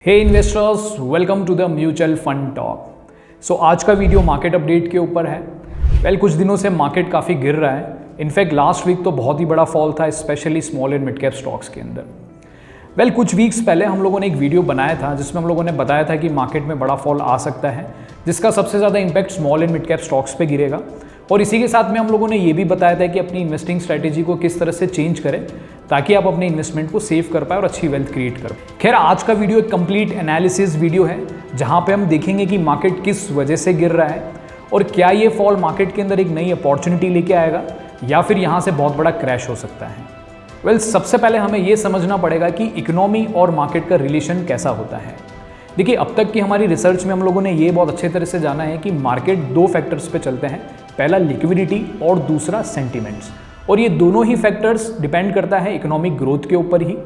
Hey investors, welcome to the mutual fund talk. So आज का video market update के ऊपर है। कुछ दिनों से मार्केट काफ़ी गिर रहा है। इनफैक्ट लास्ट वीक तो बहुत ही बड़ा फॉल था, specially small and mid cap stocks के अंदर। कुछ वीक्स पहले हम लोगों ने एक वीडियो बनाया था जिसमें हम लोगों ने बताया था कि मार्केट में बड़ा फॉल आ सकता है, जिसका सबसे ज़्यादा impact small and mid cap stocks पे गिरेगा। और इसी के साथ में हम लोगों ने ये भी बताया था कि अपनी इन्वेस्टिंग स्ट्रैटेजी को किस तरह से चेंज करें ताकि आप अपने इन्वेस्टमेंट को सेव कर पाए और अच्छी वेल्थ क्रिएट कर पाए। खैर, आज का वीडियो एक कंप्लीट एनालिसिस वीडियो है जहां पे हम देखेंगे कि मार्केट किस वजह से गिर रहा है और क्या ये फॉल मार्केट के अंदर एक नई अपॉर्चुनिटी लेके आएगा या फिर यहाँ से बहुत बड़ा क्रैश हो सकता है। सबसे पहले हमें ये समझना पड़ेगा कि इकोनॉमी और मार्केट का रिलेशन कैसा होता है। देखिए, अब तक की हमारी रिसर्च में हम लोगों ने ये बहुत अच्छे तरह से जाना है कि मार्केट दो फैक्टर्स पे चलते हैं, पहला लिक्विडिटी और दूसरा सेंटिमेंट्स। और ये दोनों ही फैक्टर्स डिपेंड करता है इकोनॉमिक ग्रोथ के ऊपर ही।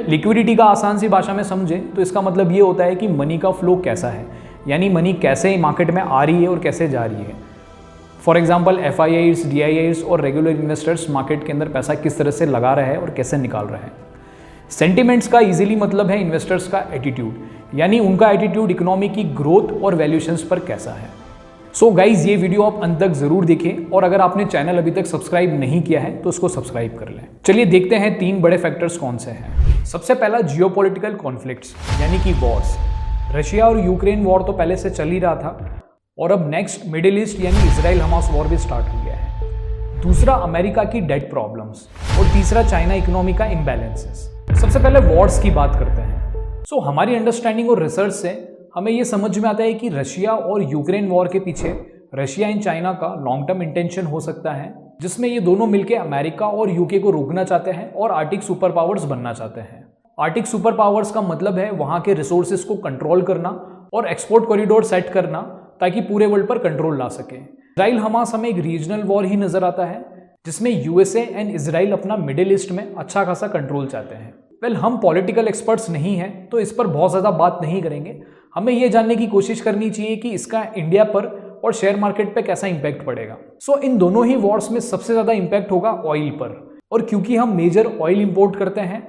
लिक्विडिटी का आसान सी भाषा में समझें तो इसका मतलब ये होता है कि मनी का फ्लो कैसा है, यानी मनी कैसे मार्केट में आ रही है और कैसे जा रही है। फॉर एग्जाम्पल FIIs, DIIs और रेगुलर इन्वेस्टर्स मार्केट के अंदर पैसा किस तरह से लगा रहे हैं और कैसे निकाल रहे हैं। सेंटिमेंट्स का इजीली मतलब है इन्वेस्टर्स का एटीट्यूड, यानी उनका एटीट्यूड इकोनॉमी की ग्रोथ और वैल्यूएशंस पर कैसा है। सो गाइज, ये वीडियो आप अंत तक जरूर देखें और अगर आपने चैनल अभी तक सब्सक्राइब नहीं किया है तो उसको सब्सक्राइब कर लें। चलिए देखते हैं तीन बड़े फैक्टर्स कौन से हैं। सबसे पहला, जियोपॉलिटिकल कॉन्फ्लिक्ट्स यानी कि वॉर्स। रशिया और यूक्रेन वॉर तो पहले से चल ही रहा था और अब नेक्स्ट मिडिल ईस्ट यानी इजराइल हमास वॉर भी स्टार्ट हो गया है। दूसरा, अमेरिका की डेट प्रॉब्लम्स और तीसरा, चाइना इकोनॉमी का इम्बैलेंसेस। सबसे पहले वॉर्स की बात करते हैं। हमारी अंडरस्टैंडिंग और रिसर्च से हमें ये समझ में आता है कि रशिया और यूक्रेन वॉर के पीछे रशिया एंड चाइना का लॉन्ग टर्म इंटेंशन हो सकता है, जिसमें ये दोनों मिलकर अमेरिका और यूके को रोकना चाहते हैं और आर्टिक सुपर पावर्स बनना चाहते हैं। आर्टिक सुपर पावर्स का मतलब है वहां के रिसोर्सेज को कंट्रोल करना और एक्सपोर्ट कॉरिडोर सेट करना ताकि पूरे वर्ल्ड पर कंट्रोल ला सके। इजराइल हमास हमें एक रीजनल वॉर ही नजर आता है जिसमें USA एंड इजराइल अपना मिडिल ईस्ट में अच्छा खासा कंट्रोल चाहते हैं। हम पॉलिटिकल एक्सपर्ट्स नहीं हैं तो इस पर बहुत ज़्यादा बात नहीं करेंगे। हमें यह जानने की कोशिश करनी चाहिए कि इसका इंडिया पर और शेयर मार्केट पे कैसा इंपैक्ट पड़ेगा। इन दोनों ही वॉर्स में सबसे ज़्यादा इंपैक्ट होगा ऑयल पर, और क्योंकि हम मेजर ऑयल इंपोर्ट करते हैं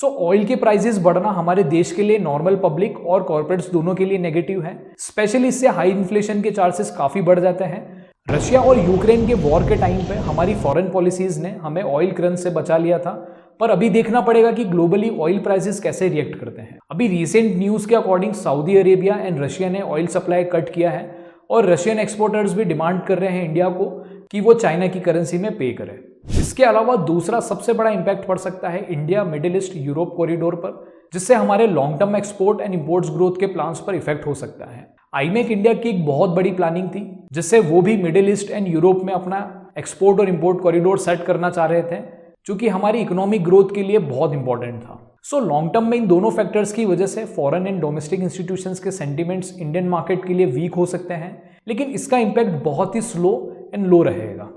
ऑयल के प्राइसेस बढ़ना हमारे देश के लिए, नॉर्मल पब्लिक और कॉर्पोरेट्स दोनों के लिए नेगेटिव है। स्पेशली इससे हाई इन्फ्लेशन के चांसेस काफ़ी बढ़ जाते हैं। रशिया और यूक्रेन के वॉर के टाइम पे हमारी फॉरेन पॉलिसीज ने हमें ऑयल क्रंच से बचा लिया था, पर अभी देखना पड़ेगा कि ग्लोबली ऑयल प्राइसेस कैसे रिएक्ट करते हैं। अभी रीसेंट न्यूज़ के according Saudi Arabia and Russia ने ऑयल सप्लाई कट किया है और रशियन एक्सपोर्टर्स भी डिमांड कर रहे हैं इंडिया को कि वो चाइना की करेंसी में पे करे। इसके अलावा दूसरा सबसे बड़ा इंपैक्ट पड़ सकता है India middle east Europe corridor पर, जिससे हमारे long term export and imports growth के प्लान्स पर इफेक्ट हो सकता है। IMEC इंडिया की एक बहुत बड़ी प्लानिंग थी जिससे वो भी मिडिल ईस्ट एंड यूरोप में अपना एक्सपोर्ट और इंपोर्ट कॉरिडोर सेट करना चाह रहे थे, जो कि हमारी इकोनॉमिक ग्रोथ के लिए बहुत इंपॉर्टेंट था। लॉन्ग टर्म में इन दोनों फैक्टर्स की वजह से फॉरेन एंड डोमेस्टिक इंस्टीट्यूशंस के सेंटिमेंट्स इंडियन मार्केट के लिए वीक हो सकते हैं, लेकिन इसका इंपैक्ट बहुत ही स्लो एंड लो रहेगा।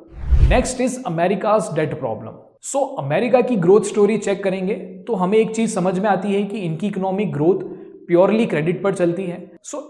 Next is America's debt problem. America की ग्रोथ स्टोरी चेक करेंगे तो हमें एक चीज समझ में आती है कि इनकी इकोनॉमिक ग्रोथ प्योरली क्रेडिट पर चलती है।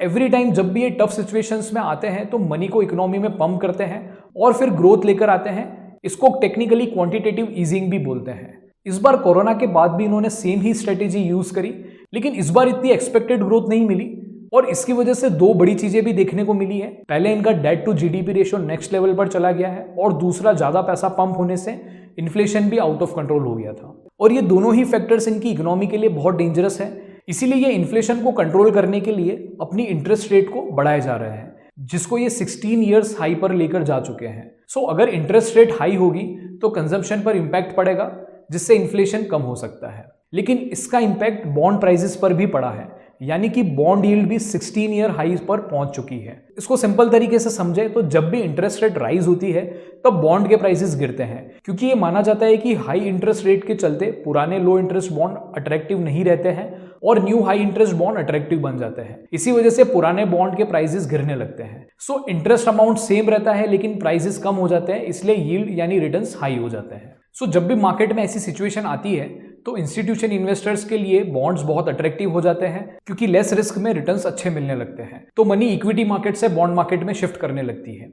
एवरी टाइम जब भी ये टफ सिचुएशंस में आते हैं तो मनी को इकोनॉमी में पंप करते हैं और फिर ग्रोथ लेकर आते हैं। इसको टेक्निकली क्वांटिटेटिव ईजिंग भी बोलते हैं। इस बार कोरोना के बाद भी इन्होंने सेम ही स्ट्रेटेजी यूज करी, लेकिन इस बार इतनी एक्सपेक्टेड ग्रोथ नहीं मिली और इसकी वजह से दो बड़ी चीजें भी देखने को मिली है। पहले इनका debt to GDP ratio next level पर चला गया है और दूसरा ज्यादा पैसा पंप होने से इन्फ्लेशन भी आउट ऑफ कंट्रोल हो गया था। और ये दोनों ही फैक्टर्स इनकी इकोनॉमी के लिए बहुत डेंजरस है, इसीलिए ये इन्फ्लेशन को कंट्रोल करने के लिए अपनी इंटरेस्ट रेट को बढ़ाए जा रहे हैं, जिसको ये 16 ईयर्स हाई पर लेकर जा चुके हैं। अगर इंटरेस्ट रेट हाई होगी तो कंजम्पशन पर इंपैक्ट पड़ेगा, जिससे इन्फ्लेशन कम हो सकता है। लेकिन इसका इंपैक्ट बॉन्ड प्राइसेस पर भी पड़ा है, यानी कि बॉन्ड यील्ड भी 16 ईयर हाई पर पहुंच चुकी है। इसको सिंपल तरीके से समझे तो जब भी इंटरेस्ट रेट राइज होती है तब बॉन्ड के प्राइसेस गिरते हैं, क्योंकि ये माना जाता है कि हाई इंटरेस्ट रेट के चलते पुराने लो इंटरेस्ट बॉन्ड अट्रैक्टिव नहीं रहते हैं और new high interest bond attractive बन जाते हैं। इसी वजह से पुराने बॉन्ड के प्राइसेस गिरने लगते हैं। इंटरेस्ट अमाउंट सेम रहता है लेकिन प्राइसेस कम हो जाते हैं, इसलिए यील्ड यानी रिटर्न्स हाई हो जाते हैं। जब भी मार्केट में ऐसी सिचुएशन आती है तो इंस्टीट्यूशन इन्वेस्टर्स के लिए बॉन्ड्स बहुत अट्रैक्टिव हो जाते हैं, क्योंकि लेस रिस्क में रिटर्न्स अच्छे मिलने लगते हैं, तो मनी इक्विटी मार्केट से बॉन्ड मार्केट में शिफ्ट करने लगती है।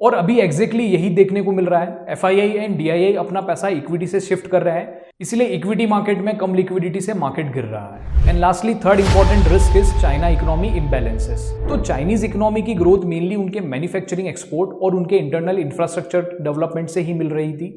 और अभी एग्जैक्टली यही देखने को मिल रहा है। FII एंड DII अपना पैसा इक्विटी से शिफ्ट कर रहा है, इसलिए इक्विटी मार्केट में कम लिक्विडिटी से मार्केट गिर रहा है। And lastly third important risk is China economy imbalances. तो चाइनीज इकोनॉमी की ग्रोथ मेनली उनके मैन्युफैक्चरिंग एक्सपोर्ट और उनके इंटरनल इंफ्रास्ट्रक्चर डेवलपमेंट से ही मिल रही थी।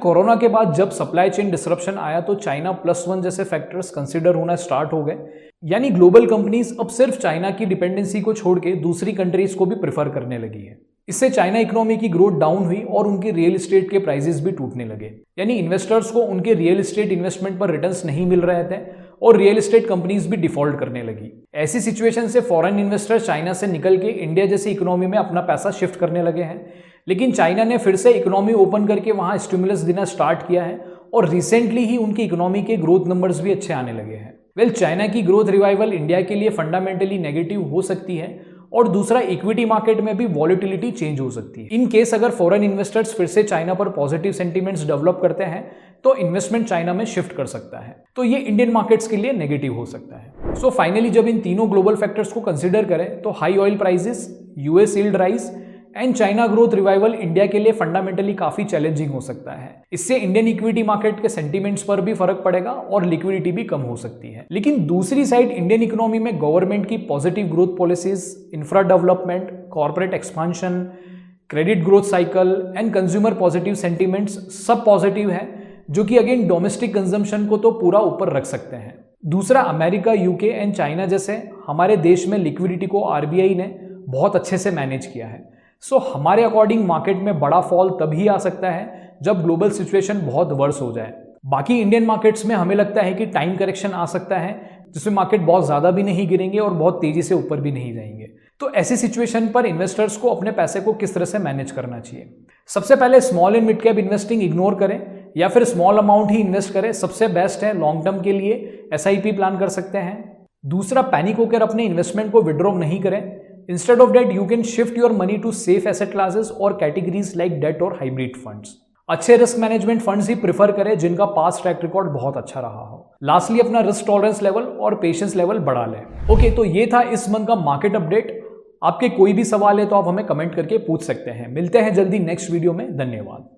कोरोना के बाद जब सप्लाई चेन डिसरप्शन आया तो चाइना +1 जैसे फैक्टर्स कंसिडर होना स्टार्ट हो गए, यानी ग्लोबल कंपनीज अब सिर्फ चाइना की डिपेंडेंसी को छोड़ के दूसरी कंट्रीज को भी प्रेफर करने लगी है। इससे चाइना इकोनॉमी की ग्रोथ डाउन हुई और उनके रियल एस्टेट के प्राइसेस भी टूटने लगे, यानी इन्वेस्टर्स को उनके रियल एस्टेट इन्वेस्टमेंट पर रिटर्न्स नहीं मिल रहे थे और रियल एस्टेट कंपनीज भी डिफॉल्ट करने लगी। ऐसी सिचुएशन से फॉरेन इन्वेस्टर्स चाइना से निकल के इंडिया जैसी इकोनॉमी में अपना पैसा शिफ्ट करने लगे हैं, लेकिन चाइना ने फिर से इकोनॉमी ओपन करके वहां स्टिमुलस देना स्टार्ट किया है और रिसेंटली ही उनकी इकोनॉमी के ग्रोथ नंबर्स भी अच्छे आने लगे हैं। चाइना की ग्रोथ रिवाइवल इंडिया के लिए फंडामेंटली नेगेटिव हो सकती है और दूसरा इक्विटी मार्केट में भी वॉलिटिलिटी चेंज हो सकती है। इन केस अगर फॉरेन इन्वेस्टर्स फिर से चाइना पर पॉजिटिव सेंटीमेंट्स डेवलप करते हैं तो इन्वेस्टमेंट चाइना में शिफ्ट कर सकता है, तो ये इंडियन मार्केट्स के लिए नेगेटिव हो सकता है। सो फाइनली जब इन तीनों ग्लोबल फैक्टर्स को कंसिडर करें तो high oil prices, US yield rise and China growth revival India के लिए फंडामेंटली काफी चैलेंजिंग हो सकता है। इससे इंडियन इक्विटी मार्केट के सेंटीमेंट्स पर भी फर्क पड़ेगा और लिक्विडिटी भी कम हो सकती है। लेकिन दूसरी साइड इंडियन इकोनॉमी में गवर्नमेंट की positive growth policies, infra development, corporate expansion, credit growth cycle and consumer positive sentiments सब पॉजिटिव है, जो कि अगेन डोमेस्टिक कंजम्पशन को तो पूरा ऊपर रख सकते हैं। दूसरा अमेरिका, UK एंड चाइना जैसे हमारे देश में लिक्विडिटी को RBI ने बहुत अच्छे से मैनेज किया है। सो हमारे अकॉर्डिंग मार्केट में बड़ा फॉल तभी आ सकता है जब ग्लोबल सिचुएशन बहुत वर्स हो जाए। बाकी इंडियन मार्केट्स में हमें लगता है कि टाइम करेक्शन आ सकता है, जिसमें मार्केट बहुत ज़्यादा भी नहीं गिरेंगे और बहुत तेज़ी से ऊपर भी नहीं जाएंगे। तो ऐसी सिचुएशन पर इन्वेस्टर्स को अपने पैसे को किस तरह से मैनेज करना चाहिए? सबसे पहले small and mid cap investing ignore करें या फिर स्मॉल अमाउंट ही इन्वेस्ट करें, सबसे बेस्ट है। लॉन्ग टर्म के लिए SIP प्लान कर सकते हैं। दूसरा, पैनिक होकर अपने इन्वेस्टमेंट को विड्रॉ नहीं करें। Instead of that, you can shift your money to safe asset classes or categories like debt or hybrid funds. अच्छे रिस्क मैनेजमेंट फंड्स ही प्रेफर करें जिनका पास्ट ट्रैक रिकॉर्ड बहुत अच्छा रहा हो। लास्टली, अपना रिस्क टॉलरेंस लेवल और पेशेंस लेवल बढ़ा लें। ओके, तो ये था इस मंथ का मार्केट अपडेट। आपके कोई भी सवाल है तो आप हमें कमेंट करके पूछ सकते हैं। मिलते हैं जल्दी नेक्स्ट वीडियो में। धन्यवाद।